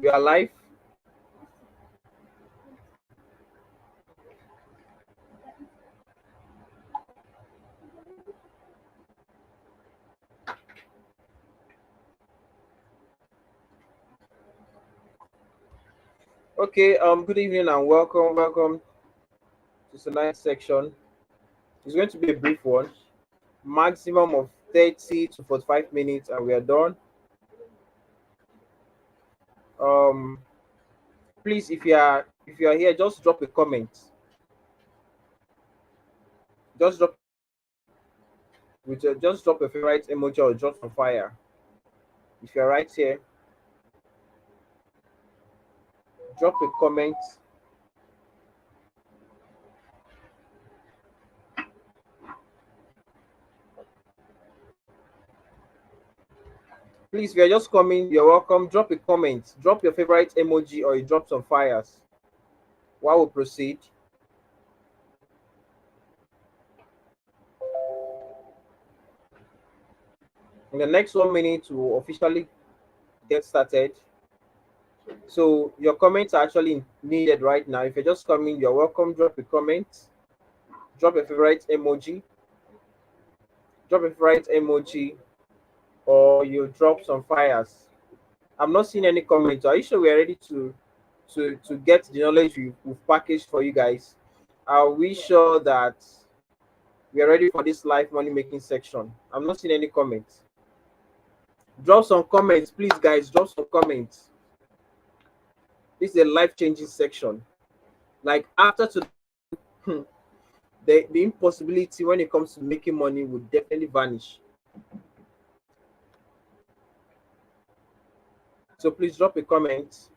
We are live. Okay, good evening and welcome to tonight's section. It's going to be a brief one, maximum of 30 to 45 minutes, and we are done. Um, please, if you are here, just drop a comment. Just drop just drop a favorite emoji or drop some fire. If you're right here, drop a comment. Please, if you're just coming, you're welcome. Drop a comment. Drop your favorite emoji or you drop some fires. While we proceed. In the next 1 minute, to officially get started. So your comments are actually needed right now. If you're just coming, you're welcome. Drop a comment. Drop a favorite emoji. Drop a favorite emoji, or you drop some fires. I'm not seeing any comments. Are you sure we're ready to get the knowledge we've packaged for you guys? Are we sure that we are ready for this live money making section? I'm not seeing any comments. Drop some comments, please, guys. Drop some comments. This is a life changing section. Like after today, the impossibility when it comes to making money would definitely vanish. So please drop a comment.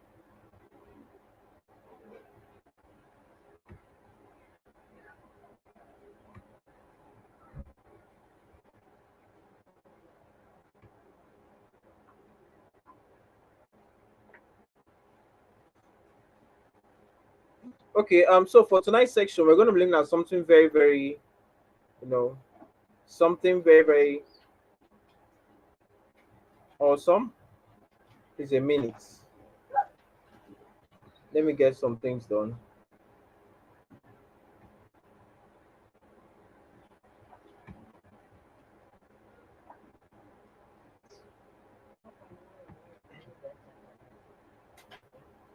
Okay, so for tonight's section, we're going to be looking at something very, very, you know, something very, very awesome. Please a minute. Let me get some things done.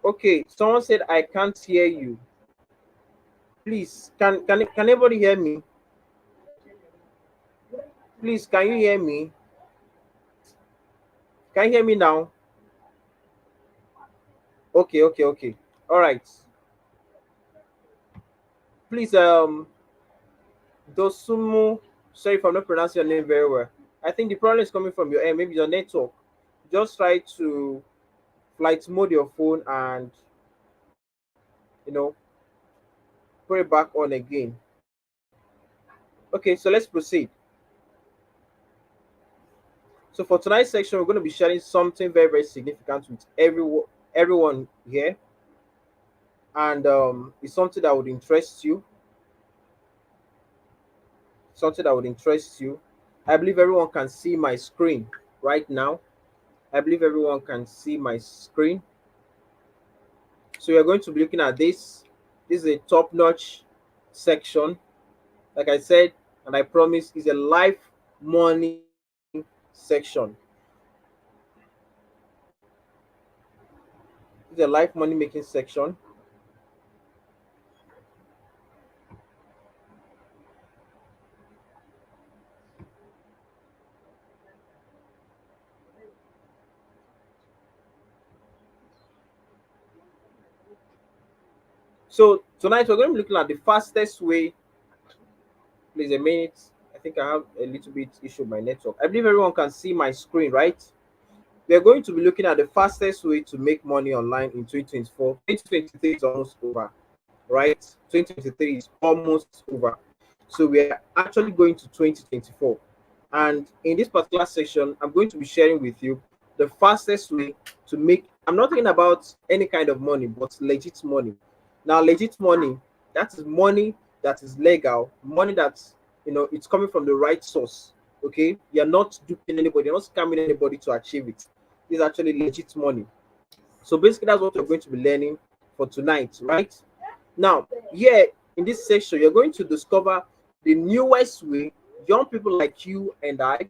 Okay, someone said I can't hear you. Please, can anybody hear me? Please, can you hear me? Can you hear me now? Okay. All right. Please, Dosumu. Sorry if I'm not pronouncing your name very well. I think the problem is coming from your end, maybe your network. Just try to flight mode your phone and you know put it back on again. Okay, so let's proceed. So for tonight's section, we're going to be sharing something very, very significant with everyone here, and it's something that would interest you. Something that would interest you. I believe everyone can see my screen right now. I believe everyone can see my screen. So we're going to be looking at this. This is a top-notch section. Like I said, and I promise, is a live money section. It's a live money making section. So tonight we're going to be looking at the fastest way. Please a minute. I think I have a little bit issue with my network. I believe everyone can see my screen, right? We are going to be looking at the fastest way to make money online in 2024. 2023 is almost over, right? 2023 is almost over. So we are actually going to 2024. And in this particular section, I'm going to be sharing with you the fastest way to make. I'm not talking about any kind of money, but legit money. Now, legit money, that is money that is legal, money that's it's coming from the right source. Okay, you're not duping anybody, you're not scamming anybody to achieve it. This is actually legit money. So basically, that's what we're going to be learning for tonight, right? Now, here in this section, you're going to discover the newest way young people like you and I,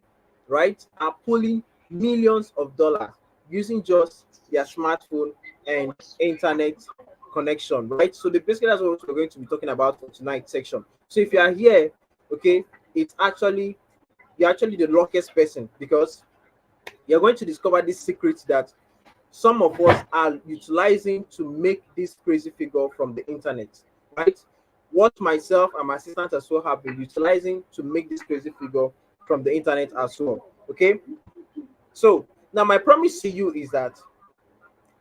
right, are pulling millions of dollars using just their smartphone and internet connection, right? So basically that's what we're going to be talking about for tonight's section. So if you are here, okay, it's actually you're actually the luckiest person, because you're going to discover this secret that some of us are utilizing to make this crazy figure from the internet, right? What myself and my assistant as well have been utilizing to make this crazy figure from the internet as well. Okay, so now my promise to you is that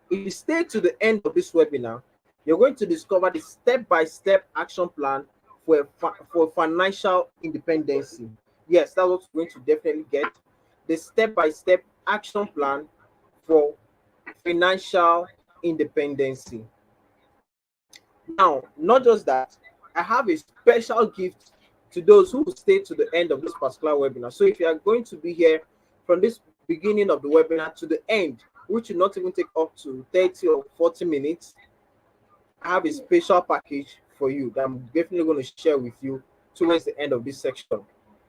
if you stay to the end of this webinar, you're going to discover the step-by-step action plan for financial independence. Yes, that's what you're going to definitely get. The step-by-step action plan for financial independence. Now, not just that, I have a special gift to those who stay to the end of this particular webinar. So if you are going to be here from this beginning of the webinar to the end, which will not even take up to 30 or 40 minutes, I have a special package for you that I'm definitely going to share with you towards the end of this section.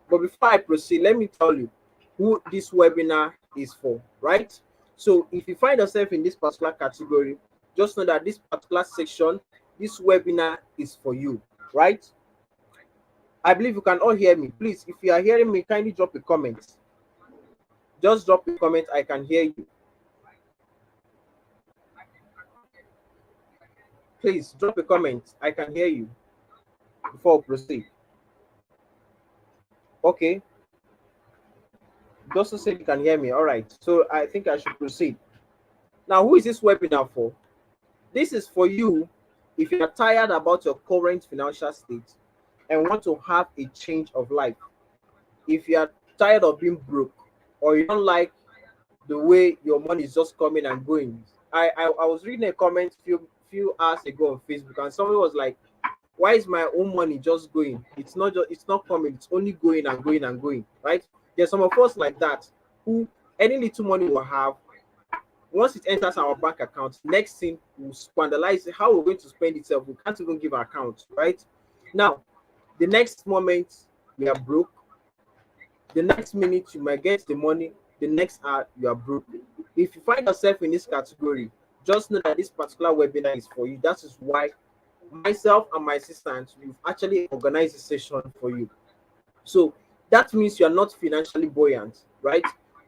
But before I proceed, let me tell you who this webinar is for, right? So if you find yourself in this particular category, just know that this particular section, this webinar is for you, right? I believe you can all hear me. Please, if you are hearing me, kindly drop a comment. Just drop a comment, I can hear you. Please drop a comment, I can hear you before we proceed. Okay, just to say you can hear me. All right, so I think I should proceed. Now, who is this webinar for? This is for you if you are tired about your current financial state and want to have a change of life. If you are tired of being broke, or you don't like the way your money is just coming and going. I was reading a comment few hours ago on Facebook, and someone was like, why is my own money just going? It's not coming, it's only going and going and going, right? There's some of us like that who any little money we have, once it enters our bank account, next thing we'll squandalize how we're going to spend itself. We can't even give an account, right? Now, the next moment we are broke, the next minute you might get the money, the next hour you are broke. If you find yourself in this category, just know that this particular webinar is for you. That is why myself and my assistant, we've actually organized a session for you. So that means you are not financially buoyant, right?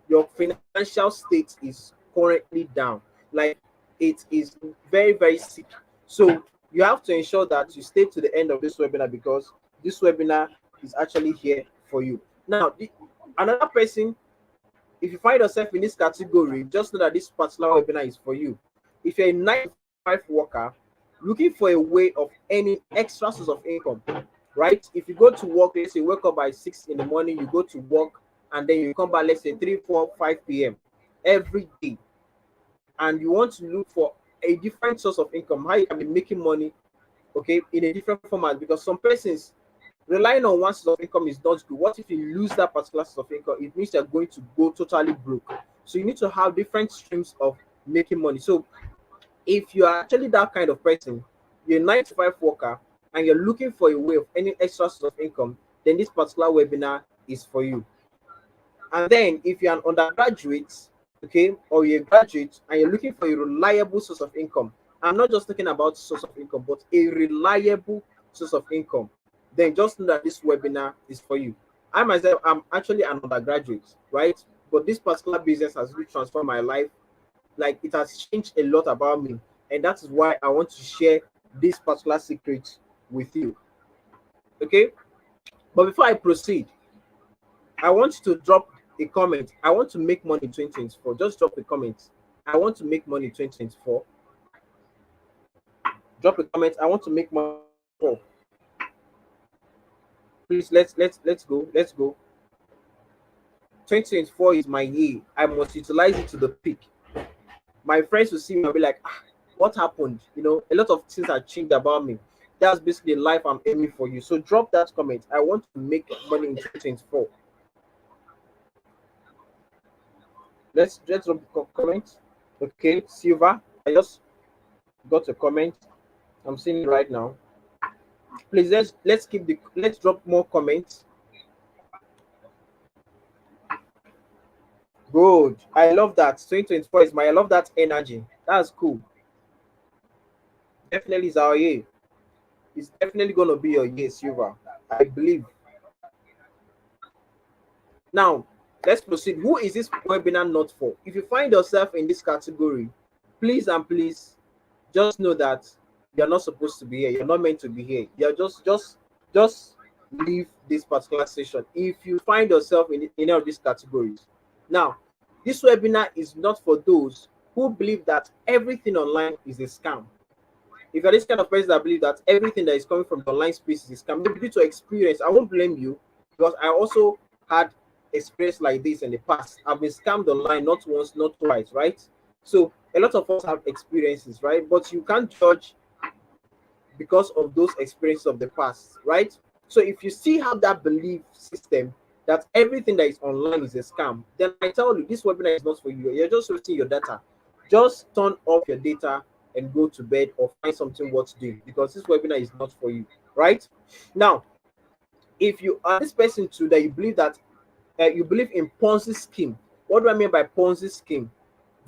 Your financial state is currently down, like it is very, very sick. So you have to ensure that you stay to the end of this webinar, because this webinar is actually here for you. Now, another person, if you find yourself in this category, just know that this particular webinar is for you. If you're a 9 to 5 worker looking for a way of earning extra source of income, right? If you go to work, let's say you wake up by 6 in the morning, you go to work, and then you come back, let's say 3, 4, 5 p.m. every day, and you want to look for a different source of income, how you can be making money, okay, in a different format, because some persons relying on one source of income is not good. What if you lose that particular source of income? It means you're going to go totally broke. So you need to have different streams of making money. So if you are actually that kind of person, you're a 9 to 5 worker, and you're looking for a way of any extra source of income, then this particular webinar is for you. And then if you're an undergraduate, okay, or you're a graduate and you're looking for a reliable source of income, I'm not just talking about source of income, but a reliable source of income, then just know that this webinar is for you. I myself, I'm actually an undergraduate, right? But this particular business has really transformed my life. Like, it has changed a lot about me, and that is why I want to share this particular secret with you. Okay, but before I proceed, I want you to drop a comment. I want to make money in 2024. Just drop a comment. I want to make money in 2024. Drop a comment. I want to make money. Please, let's go. Let's go. 2024 is my year. I must utilize it to the peak. My friends will see me and be like, what happened? You know, a lot of things have changed about me. That's basically the life I'm aiming for you. So drop that comment. I want to make money in 2024. Let's drop a comment. Okay, Silva. I just got a comment. I'm seeing it right now. Please let's drop more comments. Good. I love that. 2024 is my I love that energy. That's cool. Definitely is our year. It's definitely gonna be your year, Silver. I believe. Now, let's proceed. Who is this webinar not for? If you find yourself in this category, please and please just know that you're not supposed to be here. You're not meant to be here. You're just leave this particular session. If you find yourself in any of these categories. Now, this webinar is not for those who believe that everything online is a scam. If you're this kind of person that believe that everything that is coming from the online space is a scam, maybe due to experience, I won't blame you because I also had experience like this in the past. I've been scammed online not once, not twice, right? So a lot of us have experiences, right? But you can't judge because of those experiences of the past, right? So if you still have that belief system that everything that is online is a scam, then I tell you this webinar is not for you. You're just wasting your data. Just turn off your data and go to bed or find something worth doing because this webinar is not for you, right? Now, if you are this person too that you believe that you believe in Ponzi scheme. What do I mean by Ponzi scheme?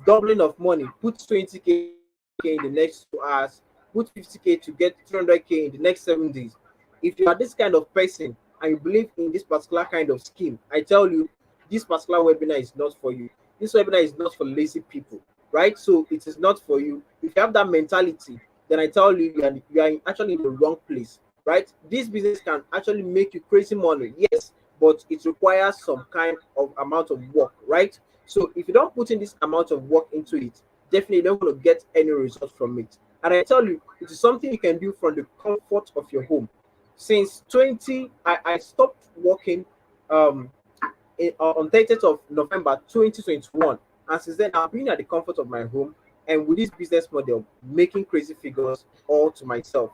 Doubling of money. Put 20K in the next 2 hours. Put 50K to get 300K in the next 7 days. If you are this kind of person and you believe in this particular kind of scheme, I tell you, this particular webinar is not for you. This webinar is not for lazy people, right? So it is not for you. If you have that mentality, then I tell you, you are actually in the wrong place, right? This business can actually make you crazy money, yes, but it requires some kind of amount of work, right? So if you don't put in this amount of work into it, definitely you're not going to get any result from it. And I tell you, it is something you can do from the comfort of your home. Since 20, I stopped working um on 30th of November 2021. And since then, I've been at the comfort of my home and with this business model, making crazy figures all to myself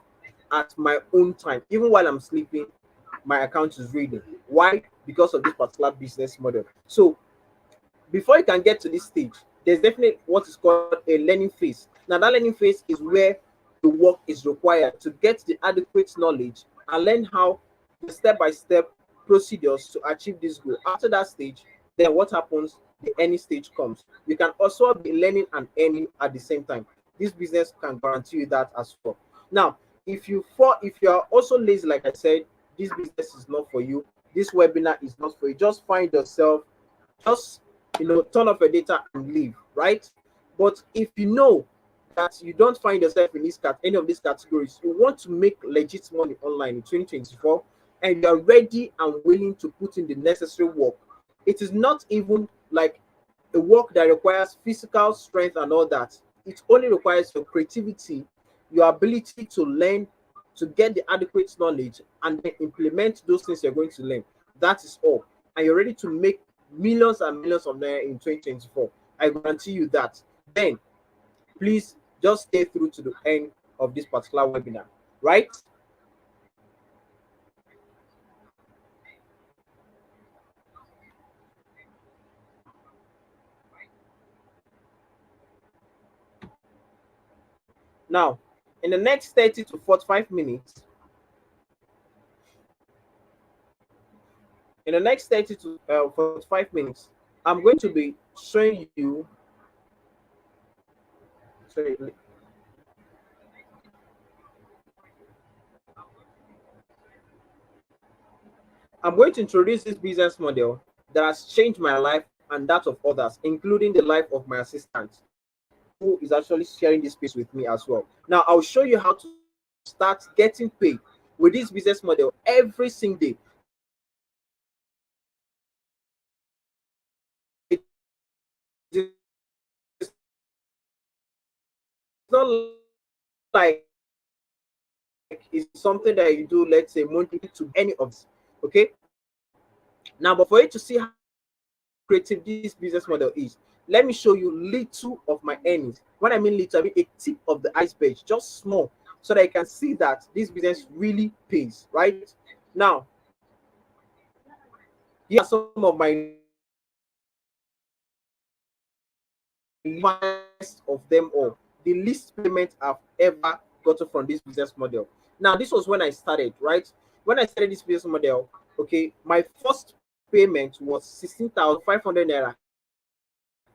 at my own time. Even while I'm sleeping, my account is reading. Why? Because of this particular business model. So before you can get to this stage, there's definitely what is called a learning phase. Now, that learning phase is where the work is required to get the adequate knowledge and learn how the step-by-step procedures to achieve this goal. After that stage, then what happens? The earning stage comes. You can also be learning and earning at the same time. This business can guarantee you that as well. Now, if you are also lazy, like I said, this business is not for you. This webinar is not for you. Just find yourself, just turn off your data and leave, right? But if you know that you don't find yourself in any of these categories, you want to make legit money online in 2024, and you're ready and willing to put in the necessary work. It is not even like a work that requires physical strength and all that. It only requires your creativity, your ability to learn, to get the adequate knowledge, and then implement those things you're going to learn. That is all. And you're ready to make millions and millions of naira in 2024. I guarantee you that. Then please just stay through to the end of this particular webinar, right? Now, in the next 30 to 45 minutes, in the next 30 to 45 minutes, I'm going to be showing you. Sorry, I'm going to introduce this business model that has changed my life and that of others, including the life of my assistant, who is actually sharing this space with me as well. Now, I'll show you how to start getting paid with this business model every single day. It's not like it's something that you do, let's say, monthly to any of this. Okay. Now, but for you to see how creative this business model is, let me show you little of my earnings. When I mean little, I mean a tip of the iceberg, just small, so that you can see that this business really pays, right? Now, here are some of my list of them all. the least payment I've ever gotten from this business model. Now, this was when I started, right? When I started this business model, okay, my first payment was 16,500 naira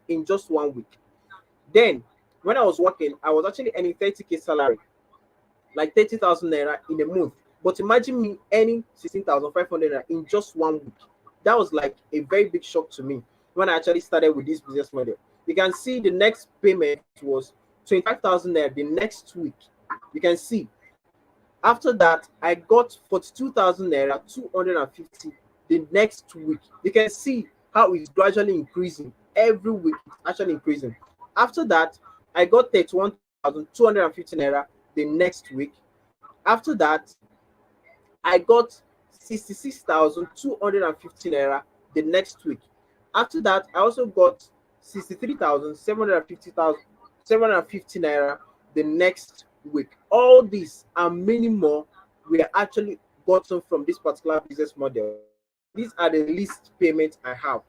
in just 1 week. Then, when I was working, I was actually earning 30K salary, like 30,000 naira in a month. But imagine me earning 16,500 naira in just 1 week. That was like a very big shock to me when I actually started with this business model. You can see the next payment was 25,000 naira the next week. You can see after that, I got 42,000 naira 250 the next week. You can see how it's gradually increasing every week. It's actually increasing. After that, I got 31,250 naira the next week. After that, I got 66,250 naira the next week. After that, I also got 63,750 naira the next week. All these and many more were actually gotten from this particular business model. These are the least payments I have.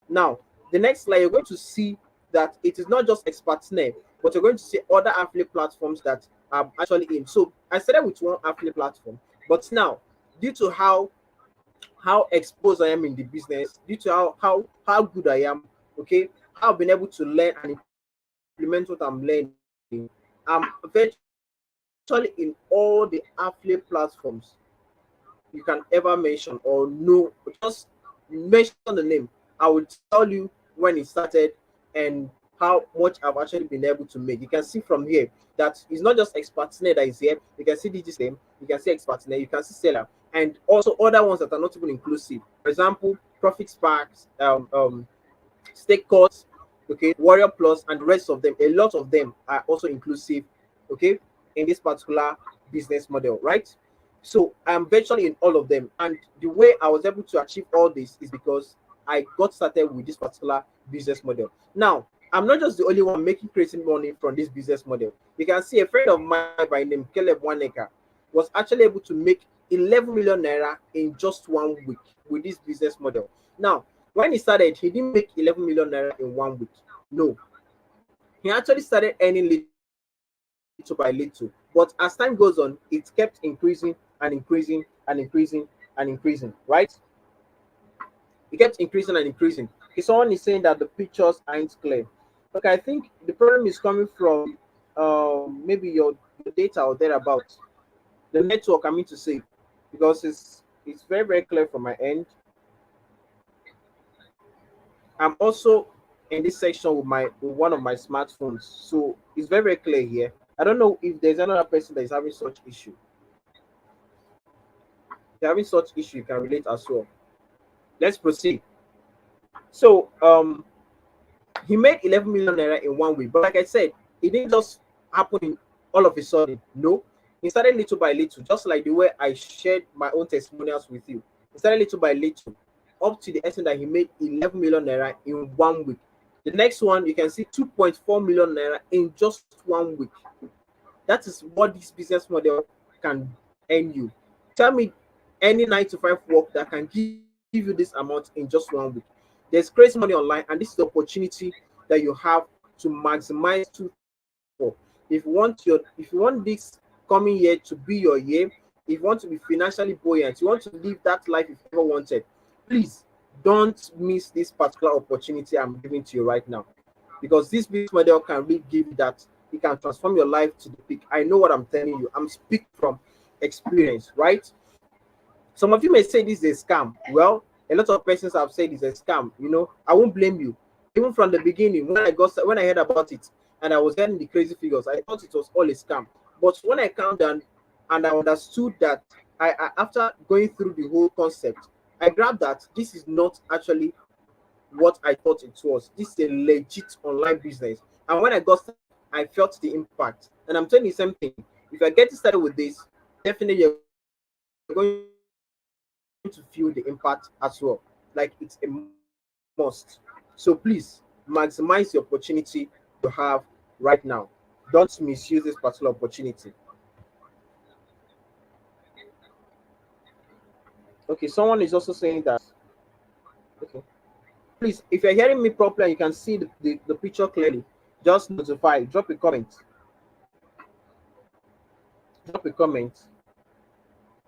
Now, the next slide, you're going to see that it is not just Expertnet, but you're going to see other affiliate platforms that I'm actually in. So I started with one affiliate platform, but now, due to how exposed I am in the business, due to how good I am, okay, how I've been able to learn and implement what I'm learning, I'm virtually in all the affiliate platforms you can ever mention or know. Just mention the name. I will tell you when it started and how much I've actually been able to make. You can see from here that it's not just Expertnet that is here. You can see DigiSystem, you can see Expertnet, you can see Seller, and also other ones that are not even inclusive. For example, Profit Sparks, Stake Courts, okay, Warrior Plus, and the rest of them. A lot of them are also inclusive, okay, in this particular business model, right? So I'm virtually in all of them, and the way I was able to achieve all this is because I got started with this particular business model. Now, I'm not just the only one making creating money from this business model. You can see a friend of mine by name Caleb Waneka was actually able to make 11 million naira in just 1 week with this business model. Now, when he started, he didn't make 11 million naira in 1 week. No, he actually started earning little by little. But as time goes on, it kept increasing and increasing and increasing and increasing, right? It kept increasing and increasing. Okay, someone is saying that the pictures aren't clear. Okay, I think the problem is coming from maybe your data or thereabout. The network, I mean to say, because it's very very clear from my end. I'm also in this section with one of my smartphones, so it's very very clear here. I don't know if there's another person that is having such issue. If you're having such issue, you can relate as well. Let's proceed. So he made 11 million naira in 1 week, but like I said, it didn't just happen in all of a sudden. No, he started little by little, just like the way I shared my own testimonials with you. He started little by little, up to the extent that he made 11 million naira in 1 week. The next one, you can see 2.4 million naira in just 1 week. That is what this business model can earn you. Tell me any 9 to 5 work that can give you this amount in just 1 week. There's crazy money online, and this is the opportunity that you have to maximize two things for. If you want this coming year to be your year, if you want to be financially buoyant, you want to live that life you've ever wanted, please don't miss this particular opportunity I'm giving to you right now. Because this business model can really give you that. It can transform your life to the peak. I know what I'm telling you. I'm speaking from experience, right? Some of you may say this is a scam. Well, a lot of persons have said it's a scam. I won't blame you. Even from the beginning, when I heard about it and I was getting the crazy figures, I thought it was all a scam. But when I calmed down and I understood that, after going through the whole concept, I grabbed that this is not actually what I thought it was. This is a legit online business. And when I got started, I felt the impact. And I'm telling you something. If I get started with this, definitely you're going to feel the impact as well. Like it's a must. So please maximize the opportunity you have right now. Don't misuse this particular opportunity. Okay, someone is also saying that. Okay. Please, if you're hearing me properly and you can see the picture clearly, Just notify, drop a comment, drop a comment.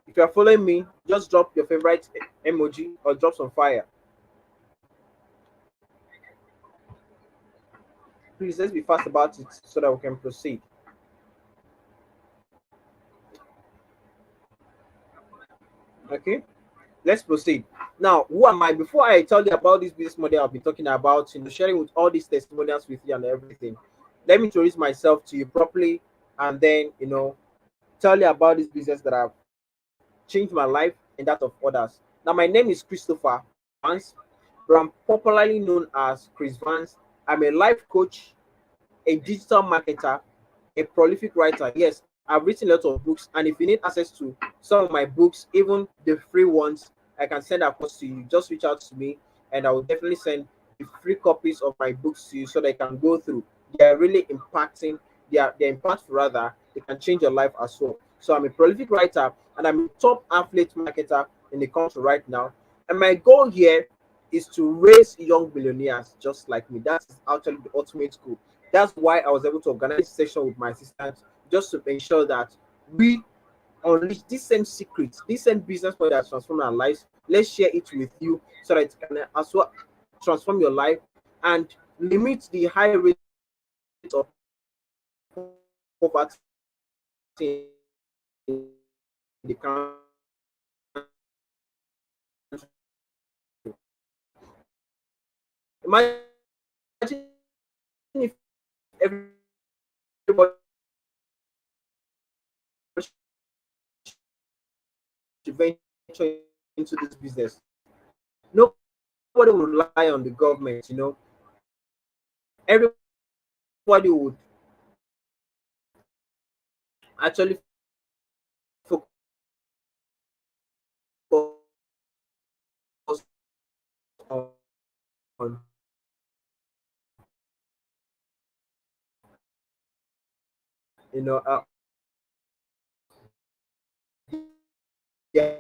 If you are following me, just drop your favorite emoji or drop some fire. Please, let's be fast about it so that we can proceed. Okay, let's proceed. Now, who am I? Before I tell you about this business model I've been talking about, sharing with all these testimonials with you and everything, let me introduce myself to you properly, and then tell you about this business that I've changed my life and that of others. Now, my name is Christopher Vance, but I'm popularly known as Chris Vance. I'm a life coach, a digital marketer, a prolific writer. Yes, I've written a lot of books, and if you need access to some of my books, even the free ones, I can send across to you. Just reach out to me, and I will definitely send the free copies of my books to you so they can go through. They are really impacting. They're impactful rather. They can change your life as well. So I'm a prolific writer, and I'm a top athlete marketer in the country right now. And my goal here is to raise young billionaires just like me. That is actually the ultimate goal. That's why I was able to organize a session with my assistant just to ensure that we unleash these same secrets, this same business model that transform our lives. Let's share it with you so that it can as well transform your life and limit the high rate of poverty in the country. Imagine if everybody should venture into this business. Nobody will rely on the government. Everybody would actually focus on you know uh, yeah,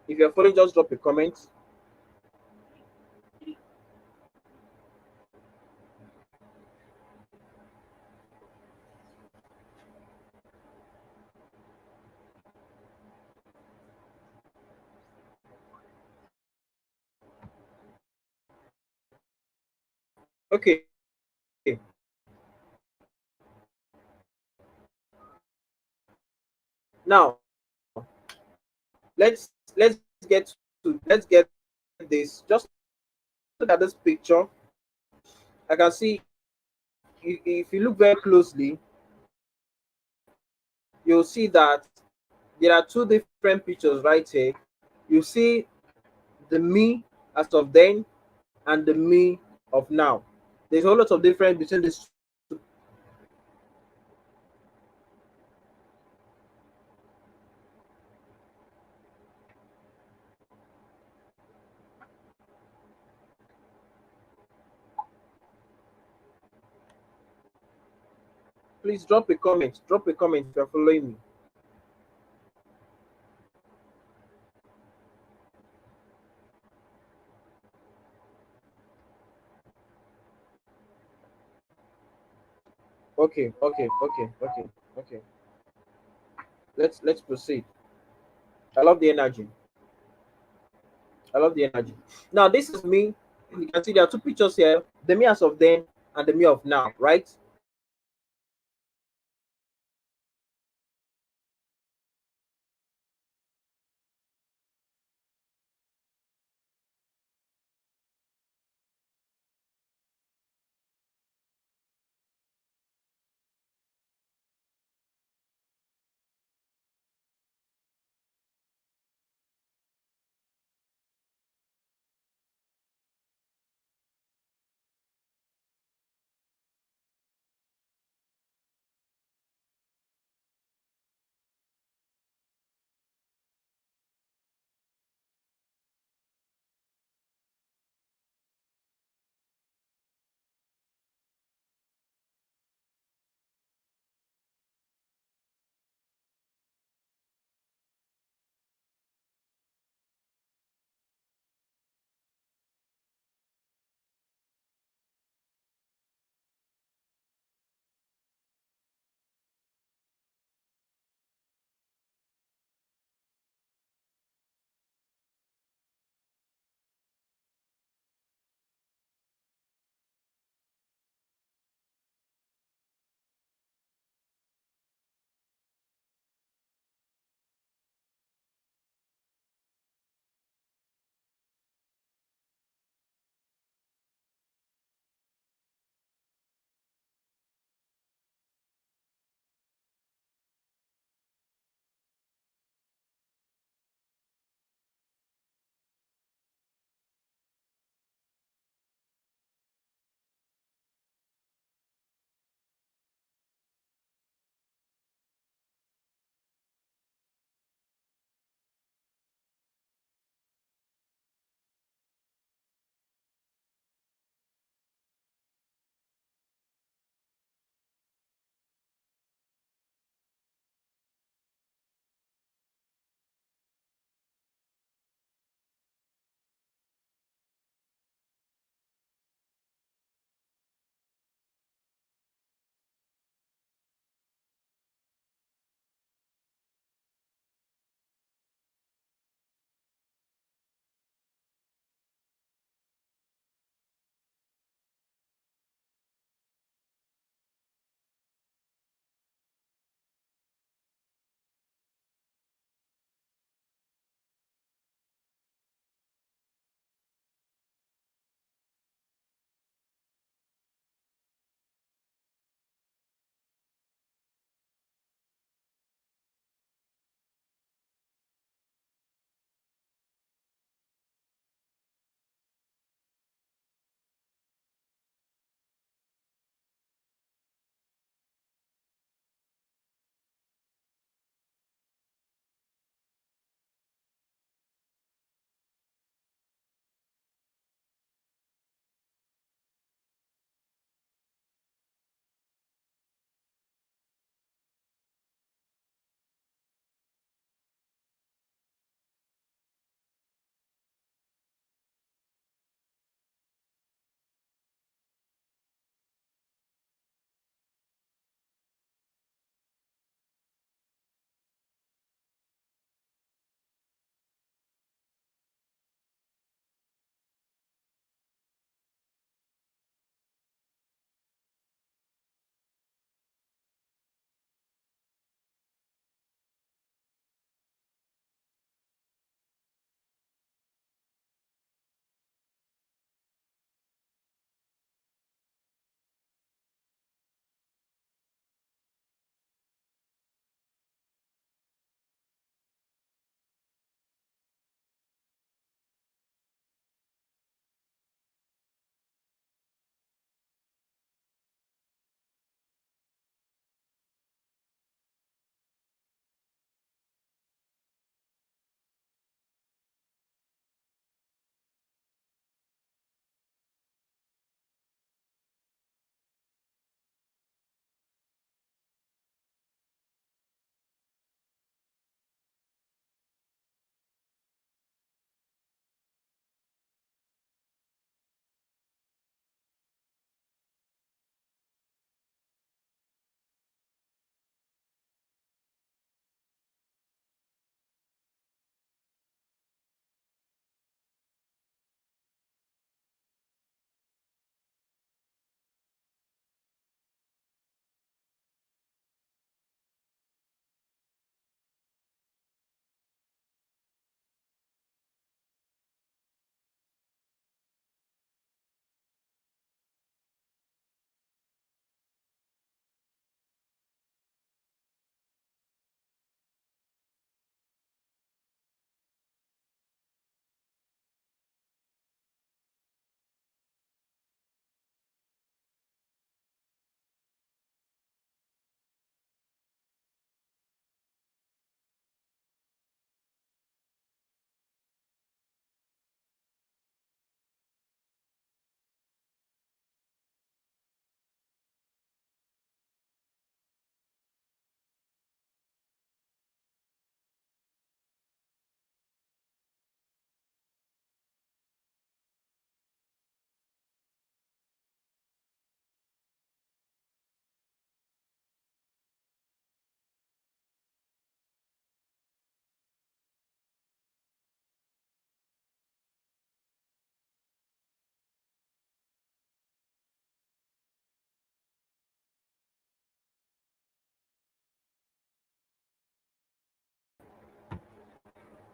if you're following, just drop a comment. Okay, now let's get let's get this. Just look at this picture. I can see, if you look very closely, you'll see that there are two different pictures right here. You see the me as of then and the me of now. There's a whole lot of difference between these two. Please drop a comment. Drop a comment if you're following me. Okay. Let's proceed. I love the energy. I love the energy. Now this is me. You can see there are two pictures here: the me as of then and the me of now. Right?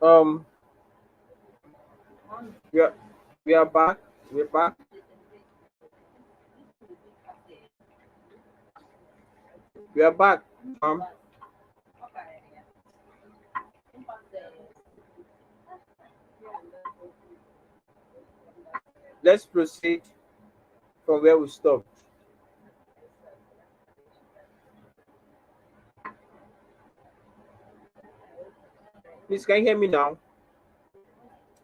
Um, we are we are back. We're back. We are back. Um, let's proceed from where we stopped. Please, can you hear me now?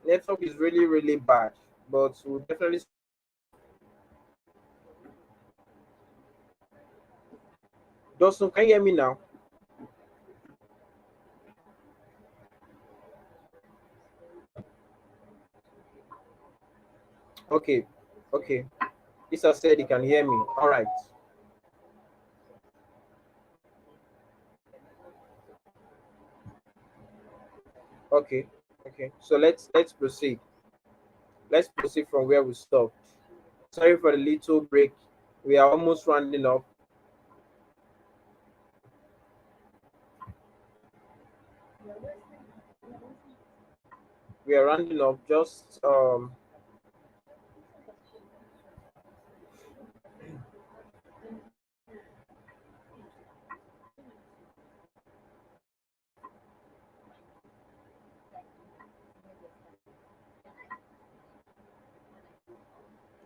Network is really, really bad, but we'll definitely. Dawson, can you hear me now? Okay, okay. Lisa said he can hear me. All right. Okay, okay. So let's proceed. Let's proceed from where we stopped. Sorry for the little break. We are almost rounding up. We are rounding up. Just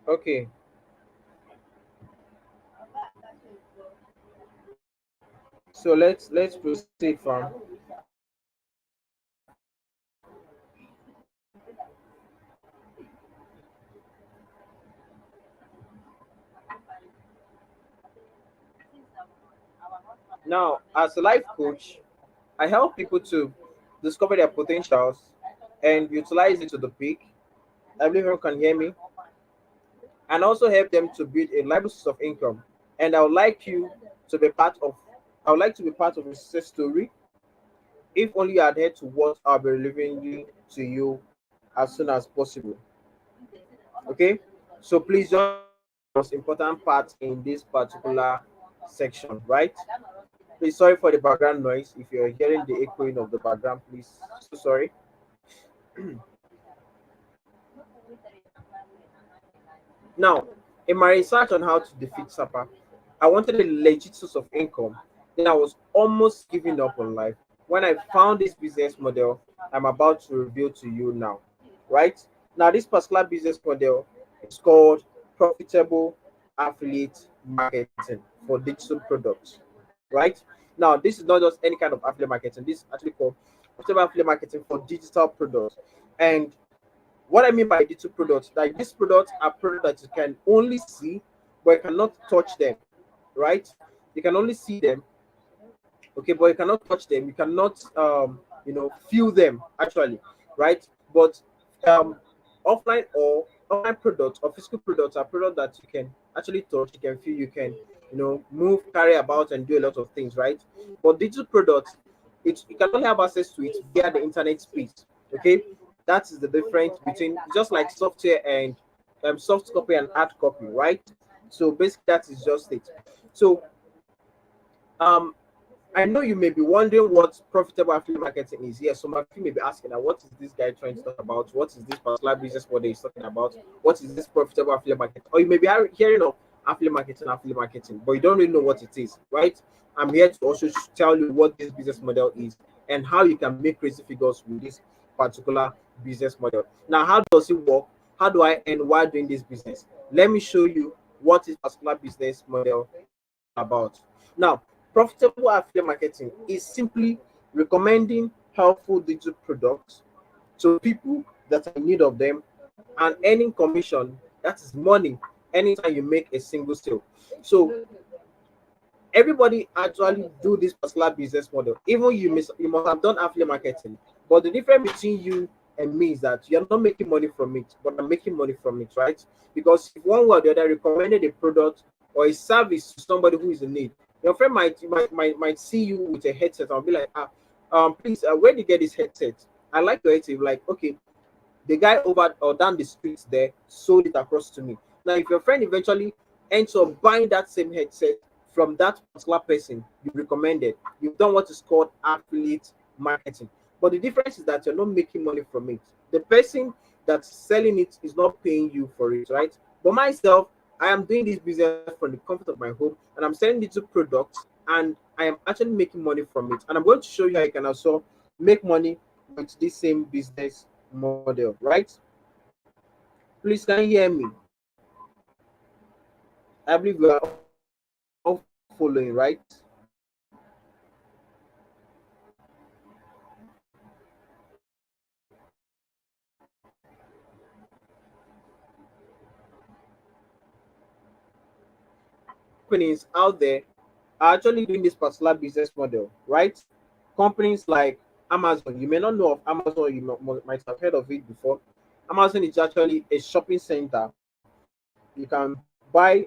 okay. So let's proceed from. Now, as a life coach, I help people to discover their potentials and utilize it to the peak. I believe everyone can hear me, and also help them to build a reliable source of income. And I would like you to be part of. I would like to be part of a success story. If only you adhere to what I'll be delivering to you as soon as possible. Okay, so please just most important part in this particular section, right? Please, sorry for the background noise. If you're hearing the echoing of the background, please, so sorry. Now, in my research on how to defeat SAPA, I wanted a legit source of income. Then I was almost giving up on life. When I found this business model I'm about to reveal to you now, right? Now, this particular business model is called profitable affiliate marketing for digital products, right? Now, this is not just any kind of affiliate marketing. This is actually called profitable affiliate marketing for digital products. And what I mean by digital products, like these products are products that you can only see, but you cannot touch them, right? You can only see them, okay, but you cannot touch them. You cannot, feel them actually, right? But um, offline or online products or physical products are products that you can actually touch, you can feel, you can, move, carry about, and do a lot of things, right? But digital products, you can only have access to it via the internet space, okay? That is the difference between just like software and soft copy and hard copy, right? So basically, that is just it. So um I know you may be wondering what profitable affiliate marketing is. Yes, so my you may be asking, now, what is this guy trying to talk about? What is this particular business model he's talking about? What is this profitable affiliate marketing? Or you may be hearing of affiliate marketing, but you don't really know what it is, right? I'm here to also tell you what this business model is and how you can make crazy figures with this particular business model. Now, how does it work? How do I earn while doing this business? Let me show you what this particular business model about. Now, profitable affiliate marketing is simply recommending helpful digital products to people that are in need of them and earning commission, that is money, anytime you make a single sale. So everybody actually do this particular business model. Even you must have done affiliate marketing, but the difference between you and me is that you're not making money from it, but I'm making money from it, right? Because if one way or the other recommended a product or a service to somebody who is in need, your friend might see you with a headset and be like, please, where did you get this headset? I like your headset. Like, okay, the guy over or down the streets there sold it across to me. Now, if your friend eventually ends up buying that same headset from that particular person you recommended, you've done what is called affiliate marketing. But the difference is that you're not making money from it. The person that's selling it is not paying you for it, right? But myself, I am doing this business from the comfort of my home, and I'm selling little products, and I am actually making money from it. And I'm going to show you how you can also make money with this same business model, right? Please, can you hear me? I believe we are all following, right? Companies out there are actually doing this particular business model, right? Companies like Amazon, you may not know of Amazon, you might have heard of it before. Amazon is actually a shopping center. You can buy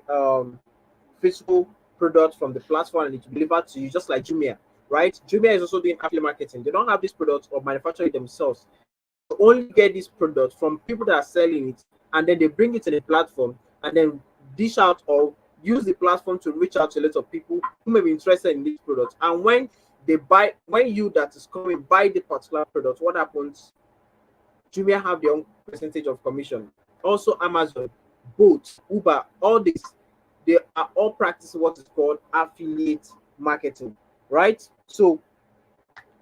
physical products from the platform and it will be delivered to you, just like Jumia, right? Jumia is also doing affiliate marketing. They don't have these products or manufacture it themselves. They only get this product from people that are selling it, and then they bring it to the platform and then dish out or use the platform to reach out to a lot of people who may be interested in this product. And when they buy, when you that is coming buy the particular product, what happens? Jumia have their own percentage of commission. Also, Amazon, Bolt, Uber, all this, they are all practicing what is called affiliate marketing, right? So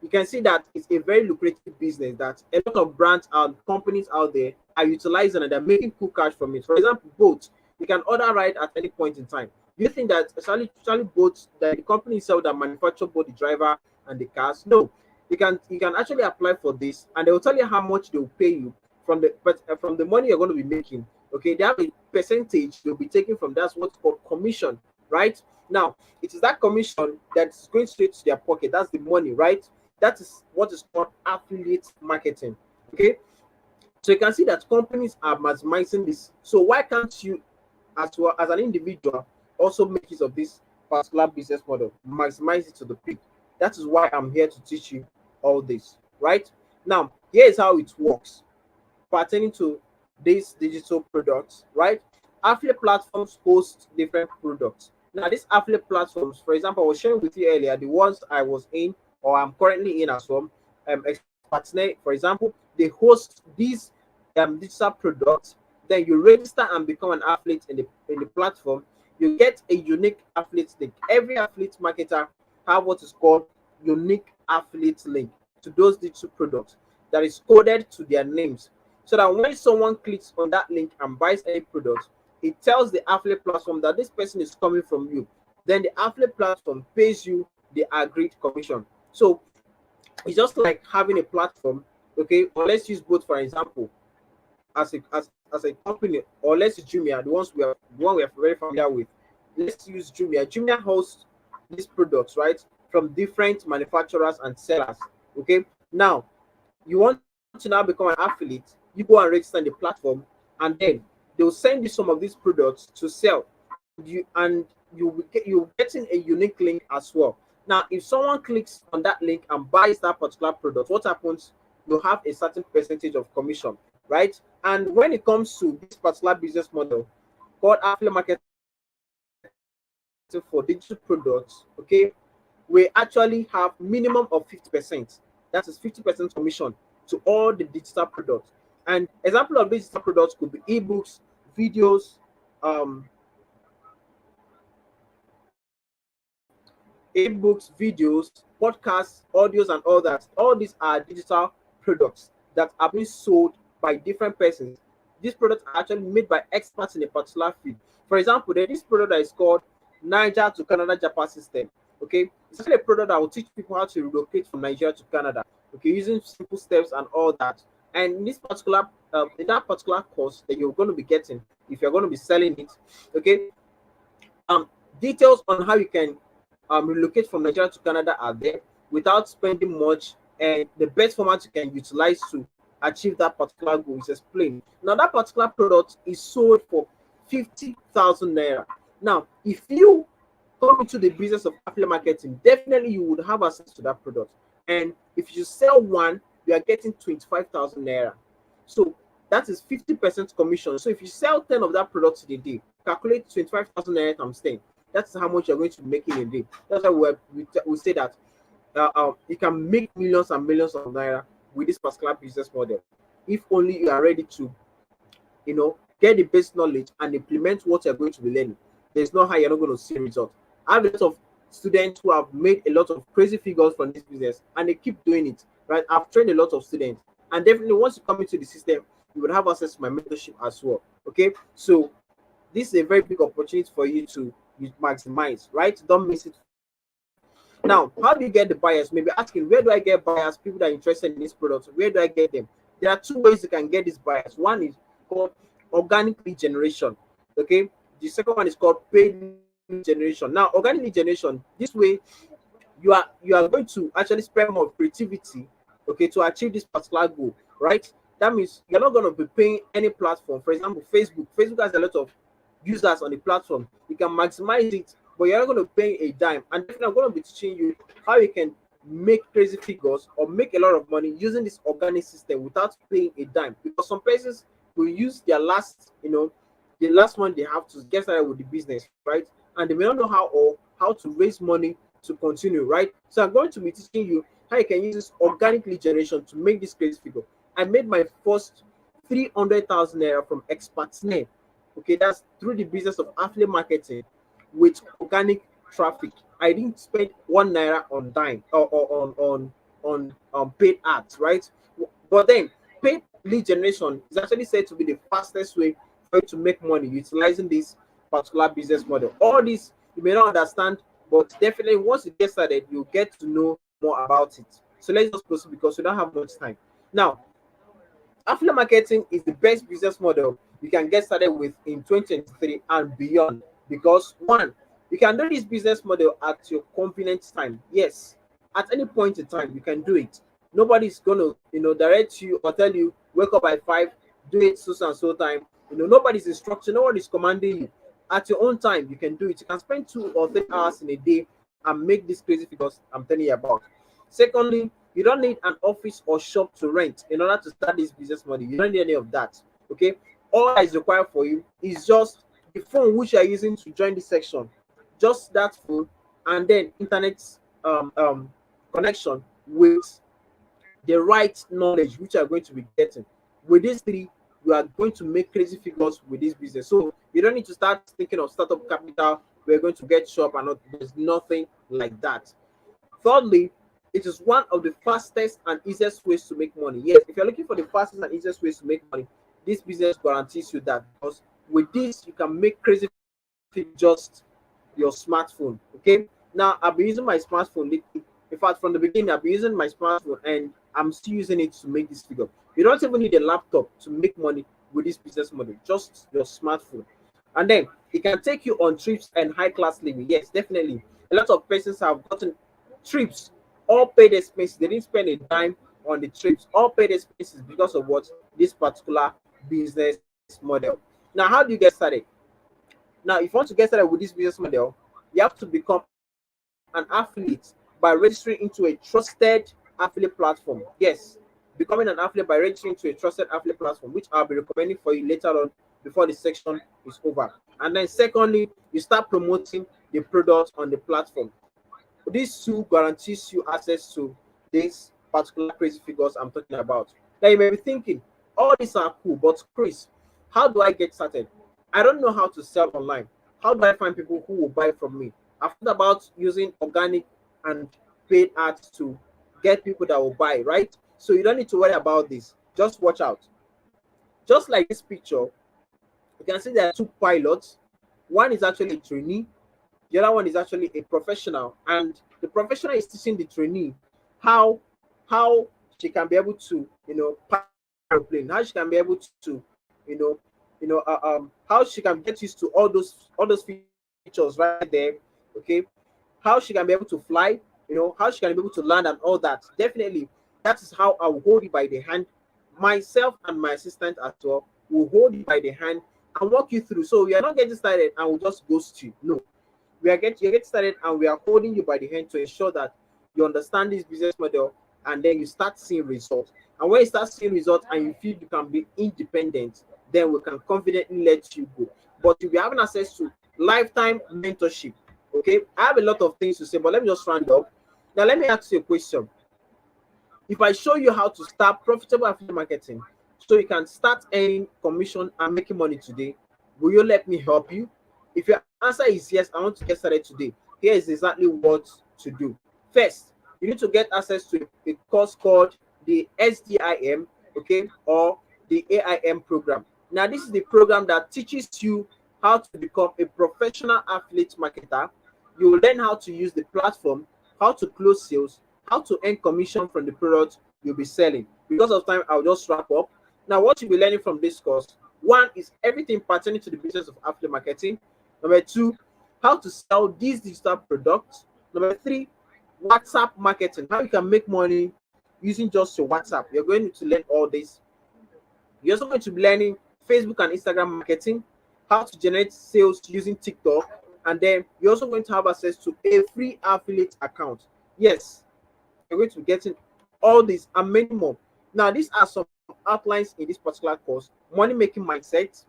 you can see that it's a very lucrative business that a lot of brands and companies out there are utilizing and they're making cool cash from it. For example, Bolt, you can order ride at any point in time. Do you think that especially Bolt, that the company itself that manufacture both the driver and the cars? No, you can actually apply for this and they will tell you how much they will pay you from the money you're going to be making. Okay, they have a percentage they'll be taking from that's what's called commission, right? Now it is that commission that's going straight to their pocket. That's the money, right? That is what is called affiliate marketing. Okay, so you can see that companies are maximizing this. So why can't you, as well as an individual, also make use of this particular business model, maximize it to the peak? That is why I'm here to teach you all this, right? Now, here is how it works pertaining to these digital products, right? Affiliate platforms host different products. Now, these affiliate platforms, for example, I was sharing with you earlier the ones I was in or I'm currently in as well. Partner, for example, they host these digital products. Then you register and become an affiliate in the platform. You get a unique affiliate link. Every affiliate marketer have what is called unique affiliate link to those digital products that is coded to their names, so that when someone clicks on that link and buys any product, it tells the affiliate platform that this person is coming from you. Then the affiliate platform pays you the agreed commission. So it's just like having a platform, okay? Or let's use both for example, as a company, or let's use Jumia, the one we are very familiar with. Let's use Jumia. Jumia hosts these products, right, from different manufacturers and sellers. Okay, now you want to now become an affiliate, you go and register in the platform, and then they'll send you some of these products to sell. You're getting a unique link as well. Now, if someone clicks on that link and buys that particular product, what happens? You have a certain percentage of commission, right? And when it comes to this particular business model called affiliate marketing for digital products, okay, we actually have minimum of 50%. That is 50% commission to all the digital products. And example of digital products could be ebooks, videos, um, ebooks, videos, podcasts, audios, and all that. All these are digital products that are being sold by different persons. These products are actually made by experts in a particular field. For example, there is this product that is called Niger to Canada Japan system. Okay, it's actually a product that will teach people how to relocate from Nigeria to Canada. Okay, using simple steps and all that. And in that particular course that you're going to be getting, if you're going to be selling it, okay, um, details on how you can relocate from Nigeria to Canada are there without spending much, and the best format you can utilize to achieve that particular goal is explained. Now, that particular product is sold for 50,000 naira. Now, if you come into the business of affiliate marketing, definitely you would have access to that product. And if you sell one, you are getting 25,000 naira. So that is 50% commission. So if you sell 10 of that product in a day, calculate 25,000 naira times 10. That's how much you're going to make in a day. That's why we say that you can make millions and millions of naira with this particular business model, if only you are ready to, get the base knowledge and implement what you're going to be learning. There's no how you're not going to see results. I have a lot of students who have made a lot of crazy figures from this business, and they keep doing it. Right? I've trained a lot of students, and definitely once you come into the system, you will have access to my mentorship as well. Okay, so this is a very big opportunity for you to maximize. Right? Don't miss it. Now, how do you get the buyers? Maybe asking, where do I get buyers? People that are interested in this product, where do I get them? There are two ways you can get these buyers. One is called organic lead generation. Okay, the second one is called paid lead generation. Now, organic lead generation, this way you are going to actually spend more creativity, okay, to achieve this particular goal, right? That means you're not going to be paying any platform. For example, Facebook has a lot of users on the platform. You can maximize it, but you're not going to pay a dime. And definitely I'm going to be teaching you how you can make crazy figures or make a lot of money using this organic system without paying a dime, because some persons will use their last, the last one they have to get started with the business, right? And they may not know how to raise money to continue, right? So I'm going to be teaching you how you can use this organic lead generation to make this crazy figure. I made my first 300,000 naira from expertname. Okay, that's through the business of affiliate marketing with organic traffic. I didn't spend 1 naira on dime or on paid ads, right? But then paid lead generation is actually said to be the fastest way for you to make money utilizing this particular business model. All this you may not understand, but definitely once you get started, you get to know more about it. So let's just proceed because we don't have much time. Now, affiliate marketing is the best business model you can get started with in 2023 and beyond, because one, you can do this business model at your convenient time. Yes, at any point in time you can do it. Nobody's gonna direct you or tell you wake up by 5, do it so and so time. Nobody's instructing, nobody's commanding you. At your own time you can do it. You can spend 2 or 3 hours in a day and make these crazy figures I'm telling you about. Secondly, you don't need an office or shop to rent in order to start this business model. You don't need any of that. Okay, all that is required for you is just the phone which you are using to join this section, just that phone, and then internet connection with the right knowledge which you are going to be getting. With these three, you are going to make crazy figures with this business. So you don't need to start thinking of startup capital. We're going to get shop and not, there's nothing like that. Thirdly, it is one of the fastest and easiest ways to make money. Yes, if you're looking for the fastest and easiest ways to make money, this business guarantees you that, because with this you can make crazy just your smartphone. Okay, now I've been using my smartphone lately. In fact, from the beginning I've been using my smartphone and I'm still using it to make this figure. You don't even need a laptop to make money with this business model, just your smartphone. And then it can take you on trips and high class living. Yes, definitely, a lot of persons have gotten trips, all paid expenses. They didn't spend a dime on the trips, all paid expenses, because of what, this particular business model. Now, how do you get started? Now, if you want to get started with this business model, you have to become an affiliate by registering into a trusted affiliate platform. Yes, becoming an affiliate by registering to a trusted affiliate platform, which I'll be recommending for you later on before the section is over. And then, secondly, you start promoting the product on the platform. These two guarantees you access to these particular crazy figures I'm talking about. Now you may be thinking, all these are cool, but Chris, how do I get started? I don't know how to sell online. How do I find people who will buy from me? I've thought about using organic and paid ads to get people that will buy, right? So you don't need to worry about this. Just watch out. Just like this picture, you can see there are two pilots. One is actually a trainee, the other one is actually a professional, and the professional is teaching the trainee how how she can be able to pilot a plane, how she can be able to you know how she can get used to all those features right there. Okay, how she can be able to fly, how she can be able to land and all that. Definitely, that is how I will hold you by the hand. Myself and my assistant as well will hold you by the hand and walk you through. So we are not getting started and we'll just ghost you. No, you get started and we are holding you by the hand to ensure that you understand this business model, and then you start seeing results. And when you start seeing results and you feel you can be independent, then we can confidently let you go. But you'll be having access to lifetime mentorship. Okay, I have a lot of things to say, but let me just round up. Now, let me ask you a question. If I show you how to start profitable affiliate marketing so you can start earning commission and making money today, will you let me help you? If your answer is yes, I want to get started today. Here is exactly what to do. First, you need to get access to a course called the SDIM, okay, or the AIM program. Now, this is the program that teaches you how to become a professional affiliate marketer. You will learn how to use the platform, how to close sales, how to earn commission from the product you'll be selling. Because of time, I'll just wrap up. Now, what you'll be learning from this course, one is everything pertaining to the business of affiliate marketing. Number two, how to sell these digital products. Number three, WhatsApp marketing, how you can make money using just your WhatsApp. You're going to learn all this. You're also going to be learning Facebook and Instagram marketing, how to generate sales using TikTok, and then you're also going to have access to a free affiliate account. Yes, you're going to be getting all this and many more. Now, these are some outlines in this particular course: money making mindset,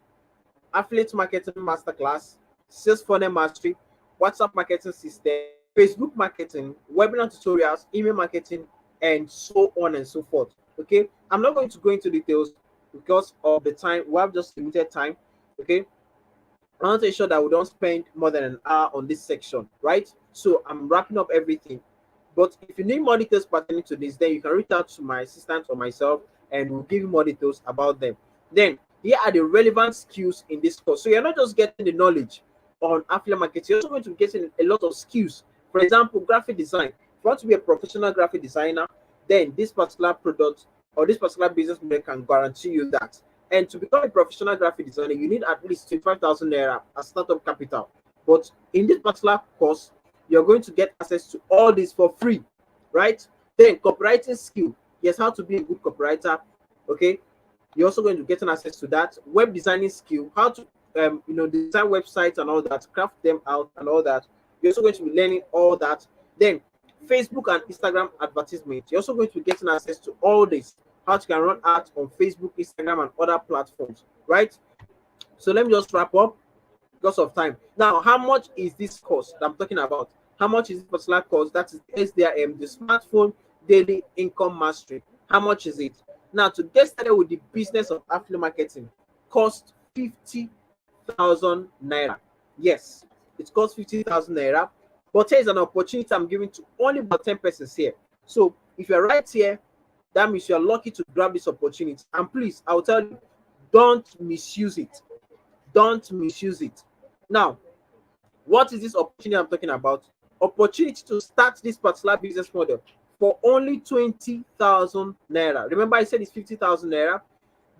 affiliate marketing masterclass, sales funnel mastery, WhatsApp marketing system, Facebook marketing, webinar tutorials, email marketing, and so on and so forth. Okay, I'm not going to go into details because of the time. We have just limited time. Okay, I want to ensure that we don't spend more than an hour on this section, right? So I'm wrapping up everything. But if you need more details pertaining to this, then you can reach out to my assistant or myself, and we'll give you more details about them. Then here are the relevant skills in this course. So you're not just getting the knowledge on affiliate marketing, you're also going to be getting a lot of skills. For example, graphic design. If you want to be a professional graphic designer, then this particular product or this particular business model can guarantee you that. And to become a professional graphic designer, you need at least 25,000 naira as startup capital. But in this particular course, you're going to get access to all this for free, right? Then copywriting skill. Yes, how to be a good copywriter. Okay, you're also going to get an access to that. Web designing skill, how to design websites and all that, craft them out and all that. You're also going to be learning all that. Then Facebook and Instagram advertisement. You're also going to be getting access to all this. How you can run ads on Facebook, Instagram, and other platforms, right? So let me just wrap up because of time. Now, how much is this course that I'm talking about? How much is this particular course? That is SDIM, the Smartphone Daily Income Mastery. How much is it? Now, to get started with the business of affiliate marketing, cost 50,000 naira. Yes, it costs 50,000 naira. But here's an opportunity I'm giving to only about 10 persons here. So if you're right here, that means you're lucky to grab this opportunity. And please, I'll tell you, don't misuse it. Don't misuse it. Now, what is this opportunity I'm talking about? Opportunity to start this particular business model for only 20,000 naira. Remember, I said it's 50,000 naira,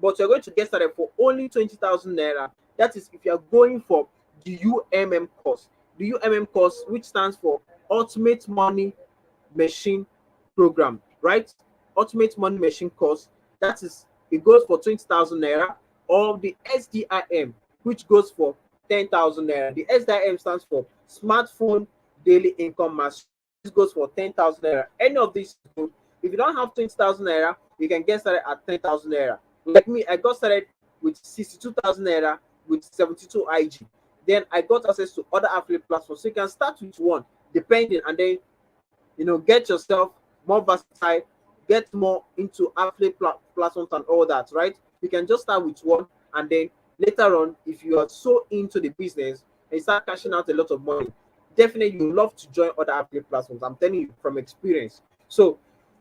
but you're going to get started for only 20,000 naira. That is if you're going for the UMM course. The UMM course, which stands for Ultimate Money Machine Program, right? Ultimate Money Machine course. That is, it goes for 20,000 naira, or the SDIM, which goes for 10,000 naira. The SDIM stands for Smartphone Daily Income Mastery. This goes for 10,000 naira. Any of these, if you don't have 20,000 naira, you can get started at 10,000 naira. Like me, I got started with 62,000 naira with 72 IG. Then I got access to other affiliate platforms. So you can start with one, depending, and then get yourself more versatile, get more into affiliate platforms and all that, right? You can just start with one, and then later on, if you are so into the business and you start cashing out a lot of money, definitely you love to join other affiliate platforms. I'm telling you from experience. So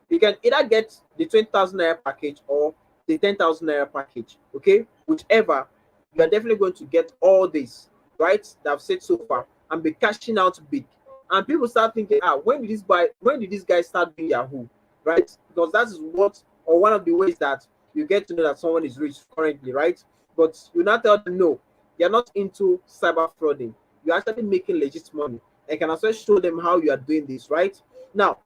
you can either get the 20,000 naira package or the 10,000 naira package. Okay, whichever, you are definitely going to get all this, right, that I've said so far, and be cashing out big. And people start thinking, when did this guy start doing Yahoo, right? Because that is what, or one of the ways that you get to know that someone is rich currently, right? But you not tell them, no, you're not into cyber frauding. You're actually making legit money, and can also show them how you are doing this, right? Now,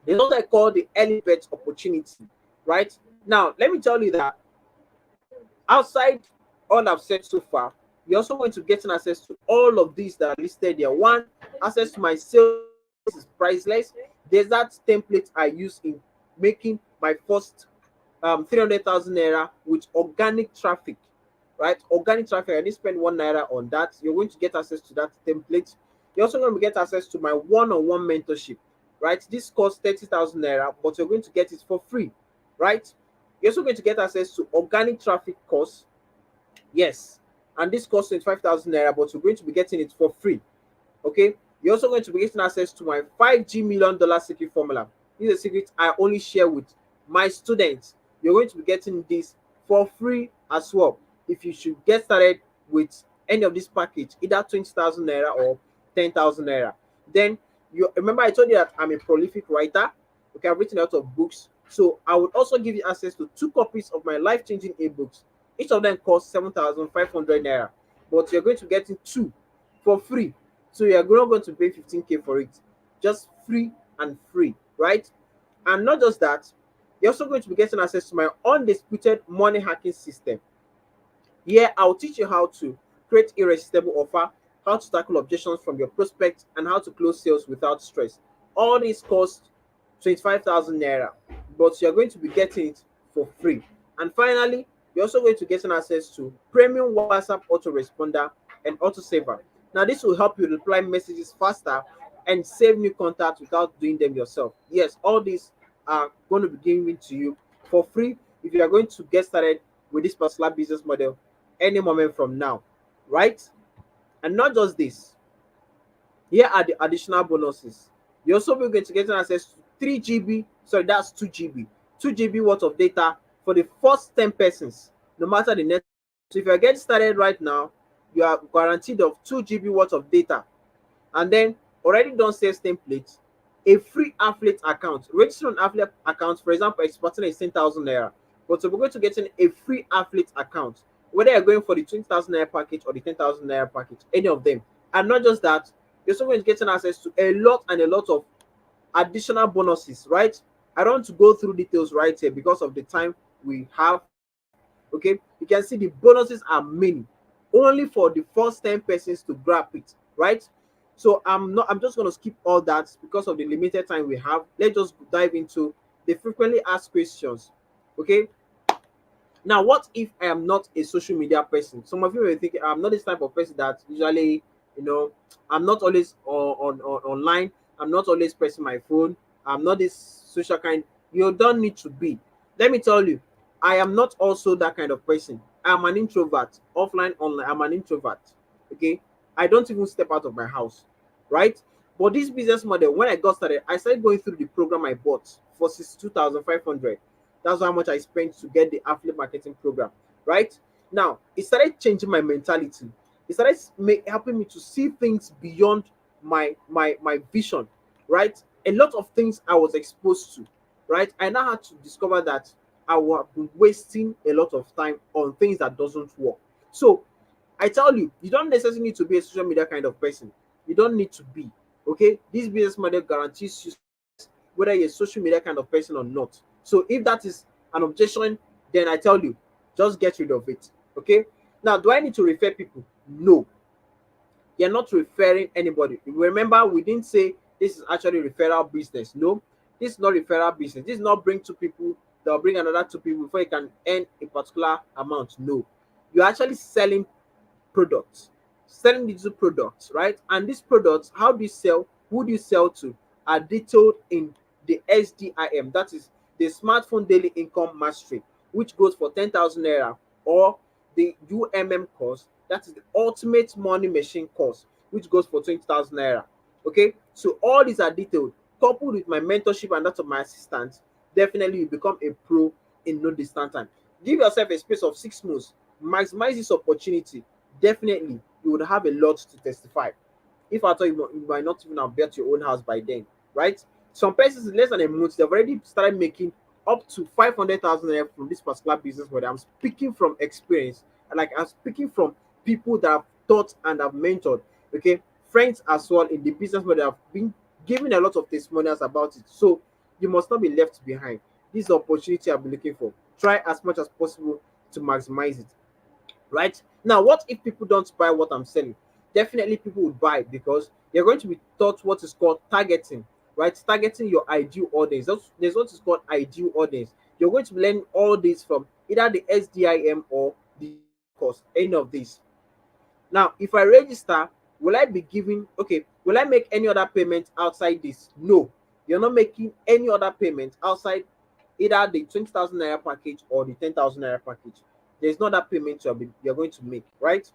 there's what I call the early bet opportunity, right? Now, let me tell you that outside all I've said so far, you're also going to get an access to all of these that are listed here. One, access to my sales is priceless. There's that template I use in making my first 300,000 naira with organic traffic, right? Organic traffic. I didn't spend 1 naira on that. You're going to get access to that template. You're also going to get access to my one-on-one mentorship. right? This costs 30,000 naira, but you're going to get it for free, right? You're also going to get access to organic traffic costs. Yes, and this costs 25,000 naira, but you're going to be getting it for free. Okay, you're also going to be getting access to my 5G $1 million secret formula. This is a secret I only share with my students. You're going to be getting this for free as well. If you should get started with any of this package, either 20,000 naira or 10,000 naira, then you remember I told you that I'm a prolific writer. Okay, I've written a lot of books. So I would also give you access to 2 copies of my life-changing ebooks. Each of them costs 7,500 naira, but you're going to get two for free. So you're not going to pay 15K for it, just free and free, right? And not just that, you're also going to be getting access to my undisputed money hacking system. Here, I'll teach you how to create irresistible offer, how to tackle objections from your prospects, and how to close sales without stress. All this costs 25,000 naira, but you're going to be getting it for free. And finally, you're also going to get an access to premium WhatsApp autoresponder and autosaver. Now, this will help you reply messages faster and save new contacts without doing them yourself. Yes, all these are going to be given to you for free if you are going to get started with this particular business model any moment from now, right? And not just this, here are the additional bonuses. You're also going to get access to 3 GB, sorry, that's 2 GB, 2 GB worth of data for the first 10 persons, no matter the network. So if you're getting started right now, you are guaranteed of 2 GB worth of data. And then already done sales templates, a free affiliate account. Register an affiliate account, for example, exporting is 10,000 naira, but we're going to get in a free affiliate account, whether you're going for the 20,000 naira package or the 10,000 naira package, any of them. And not just that, you're also going to get access to a lot and a lot of additional bonuses, right? I don't want to go through details right here because of the time we have. Okay, you can see the bonuses are many, only for the first 10 persons to grab it, right? So I'm just going to skip all that because of the limited time we have. Let's just dive into the frequently asked questions. Okay, now, what if I am not a social media person? Some of you may think I'm not this type of person that usually, you know, I'm not always on online. I'm not always pressing my phone. I'm not this social kind. You don't need to be. Let me tell you, I am not also that kind of person. I'm an introvert, offline, online. I'm an introvert. Okay, I don't even step out of my house, right? But this business model, when I got started, I started going through the program I bought for 62,500. That's how much I spent to get the affiliate marketing program, right? Now, it started changing my mentality. It started helping me to see things beyond my vision, right? A lot of things I was exposed to, right? I now had to discover that I would have been wasting a lot of time on things that doesn't work. So I tell you, you don't necessarily need to be a social media kind of person. You don't need to be. Okay, this business model guarantees you success whether you're a social media kind of person or not. So if that is an objection, then I tell you, just get rid of it. Okay. Now, do I need to refer people? No, you're not referring anybody. Remember, we didn't say this is actually referral business. No, this is not referral business. This is not bring two people, they'll bring another two people before you can earn a particular amount. No, you're actually selling products, selling digital products, right? And these products, how do you sell, who do you sell to, are detailed in the SDIM, that is the Smartphone Daily Income Mastery, which goes for 10,000 naira, or the course, that is the Ultimate Money Machine course, which goes for 20,000 naira. Okay, so all these are detailed, coupled with my mentorship and that of my assistant. Definitely, you become a pro in no distant time. Give yourself a space of 6 months, maximize this opportunity. Definitely, you would have a lot to testify. If I thought you might not even have built your own house by then, right? Some persons in less than a month, they've already started making up to 500,000 naira from this particular business model. I'm speaking from experience, and like I'm speaking from people that have taught and have mentored. Okay, friends as well in the business model have been giving a lot of testimonials about it. So you must not be left behind. This is the opportunity I've been looking for. Try as much as possible to maximize it. Right now, what if people don't buy what I'm selling? Definitely people would buy because you're going to be taught what is called targeting, right? Targeting your ideal audience. There's what is called ideal audience. You're going to learn all this from either the SDIM or the course, any of these. Now, if I register, will I be giving, okay, will I make any other payment outside this? No. You're not making any other payment outside either the 20,000 naira package or the 10,000 naira package. There's not that payment you're going to make, right?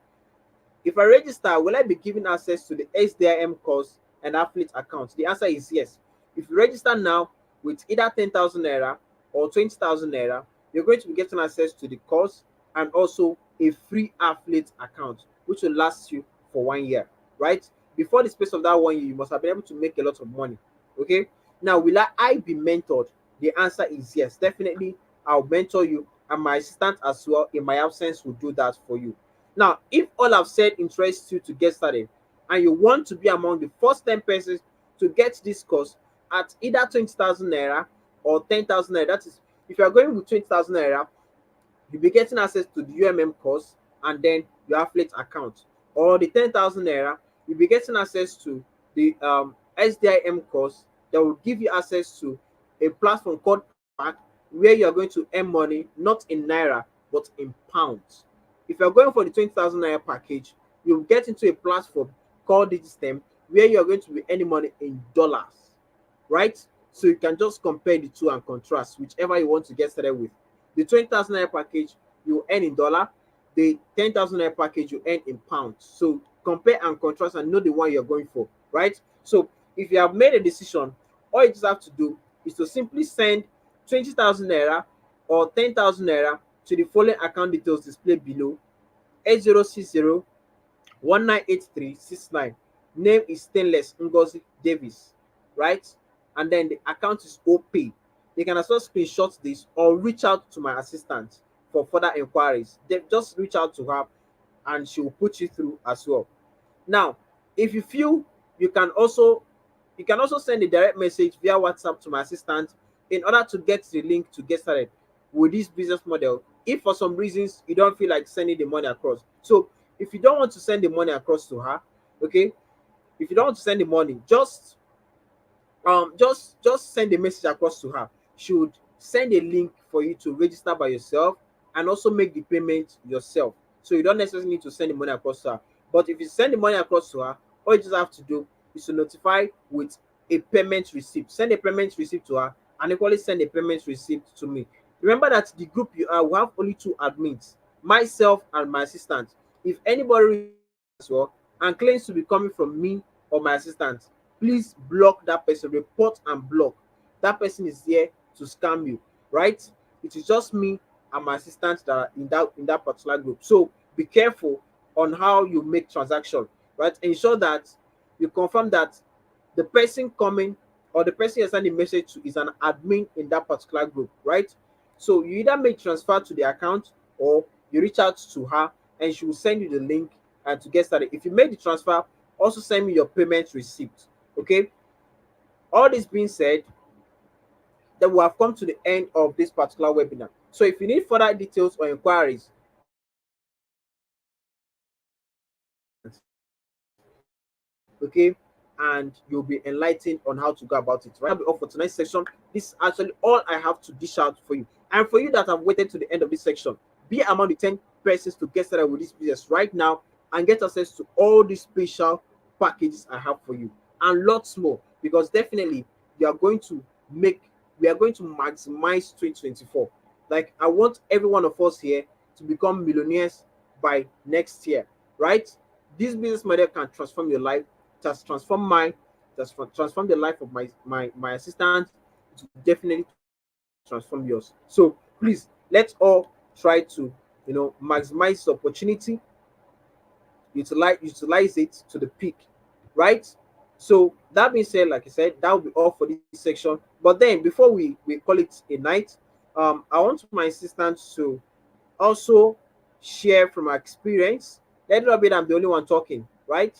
If I register, will I be given access to the SDIM course and athlete account? The answer is yes. If you register now with either 10,000 naira or 20,000 naira, you're going to be getting access to the course and also a free athlete account, which will last you for 1 year, right? Before the space of that 1 year, you must have been able to make a lot of money. Okay. Now, will I be mentored? The answer is yes. Definitely, I'll mentor you, and my assistant as well, in my absence, will do that for you. Now, if all I've said interests you to get started and you want to be among the first 10 persons to get this course at either 20,000 naira or 10,000 naira, that is, if you are going with 20,000 naira, you'll be getting access to the UMM course and then your affiliate account. Or the 10,000 naira, you'll be getting access to the SDIM course that will give you access to a platform called Pack, where you're going to earn money not in naira but in pounds. If you're going for the 20,000 naira package, you'll get into a platform called Digistem, where you're going to be earning money in dollars, right? So you can just compare the two and contrast whichever you want to get started with. The 20,000 naira package you earn in dollar, the 10,000 naira package you earn in pounds. So compare and contrast and know the one you're going for, right? So if you have made a decision, all you just have to do is to simply send 20,000 naira or 10,000 naira to the following account details displayed below: 8060 198369. Name is Stainless Ngozi Davis, right? And then the account is OP. You can also screenshot this or reach out to my assistant for further inquiries. They just reach out to her and she will put you through as well. Now, if you feel you can also send a direct message via WhatsApp to my assistant in order to get the link to get started with this business model. If for some reasons you don't feel like sending the money across, so if you don't want to send the money across to her, okay, if you don't want to send the money, just send a message across to her. She would send a link for you to register by yourself and also make the payment yourself. So you don't necessarily need to send the money across to her. But if you send the money across to her, all you just have to do is to notify with a payment receipt. Send a payment receipt to her and equally send a payment receipt to me. Remember that the group you are, we have only two admins, myself and my assistant. If anybody reaches out as well and claims to be coming from me or my assistant, please block that person, report and block. That person is there to scam you, right? It is just me and my assistant that are in that particular group. So be careful on how you make transaction, right? Ensure that you confirm that the person coming or the person you're sending message to is an admin in that particular group, right? So you either make transfer to the account or you reach out to her and she will send you the link and to get started. If you make the transfer, also send me your payment receipt. Okay. All this being said, then we have come to the end of this particular webinar. So if you need further details or inquiries, okay, and you'll be enlightened on how to go about it. Right, that'll be all for tonight's section. This is actually all I have to dish out for you. And for you that have waited to the end of this section, be among the 10 persons to get started with this business right now and get access to all these special packages I have for you and lots more, because definitely you are going to make we are going to maximize 2024. Like, I want every one of us here to become millionaires by next year, right? This business model can transform your life. It has transformed mine. It has transformed the life of my assistant. It will definitely transform yours. So please, let's all try to maximize this opportunity, utilize it to the peak, right? So that being said, like I said, that will be all for this section. But then before we call it a night, I want my assistant to also share from our experience. Let it not be that I'm the only one talking, right?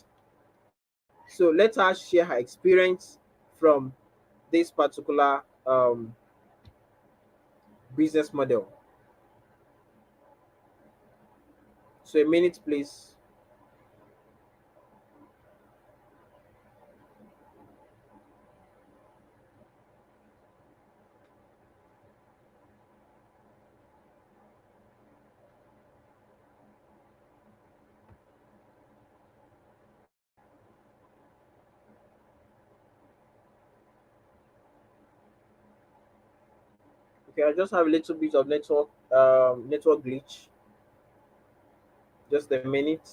So let her share her experience from this particular business model. So a minute, please. Okay, I just have a little bit of network glitch. Just a minute.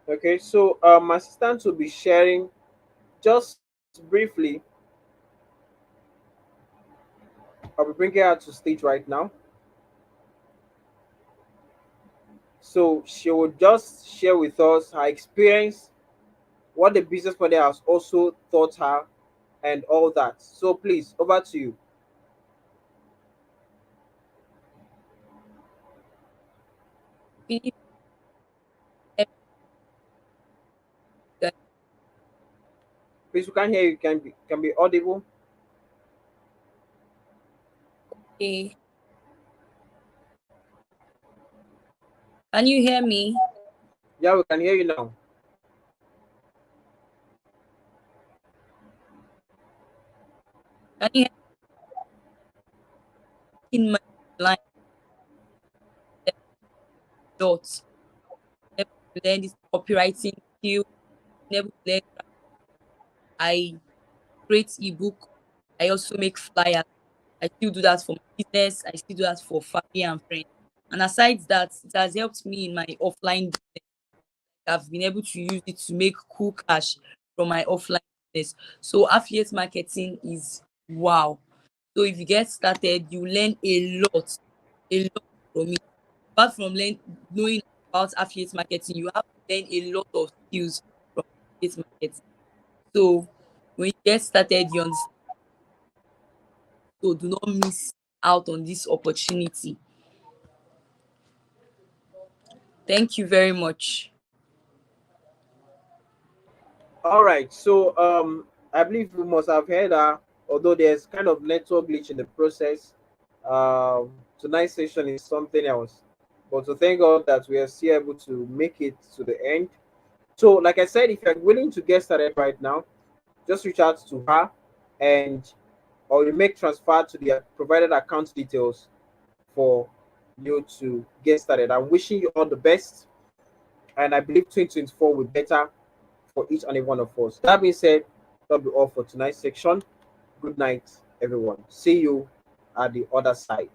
Okay, so my assistant will be sharing just briefly. I'll be bringing her to stage right now. So she will just share with us her experience, what the business model has also taught her, and all that. So please, over to you. Good evening, guys. Please, we can't hear you. Can be audible. Okay. Can you hear me? Yeah, we can hear you now. Can you hear me in my line? Dots. Able to learn this copywriting skill. Able to learn. I create ebook. I also make flyers. I still do that for my business. I still do that for family and friends. And aside that, it has helped me in my offline business. I've been able to use it to make cool cash from my offline business. So affiliate marketing is wow. So if you get started, you learn a lot from it. Apart from knowing about affiliate marketing, you have to learn a lot of skills from affiliate marketing. So when you get started, you understand. So do not miss out on this opportunity. Thank you very much. All right. So I believe we must have heard her. Although there's kind of network glitch in the process. Tonight's session is something else. But to thank God that we are still able to make it to the end. So, like I said, if you're willing to get started right now, just reach out to her, and or you make transfer to the provided account details for you to get started. I'm wishing you all the best, and I believe 2024 will be better for each and every one of us. That being said, that'll be all for tonight's section. Good night, everyone. See you at the other side.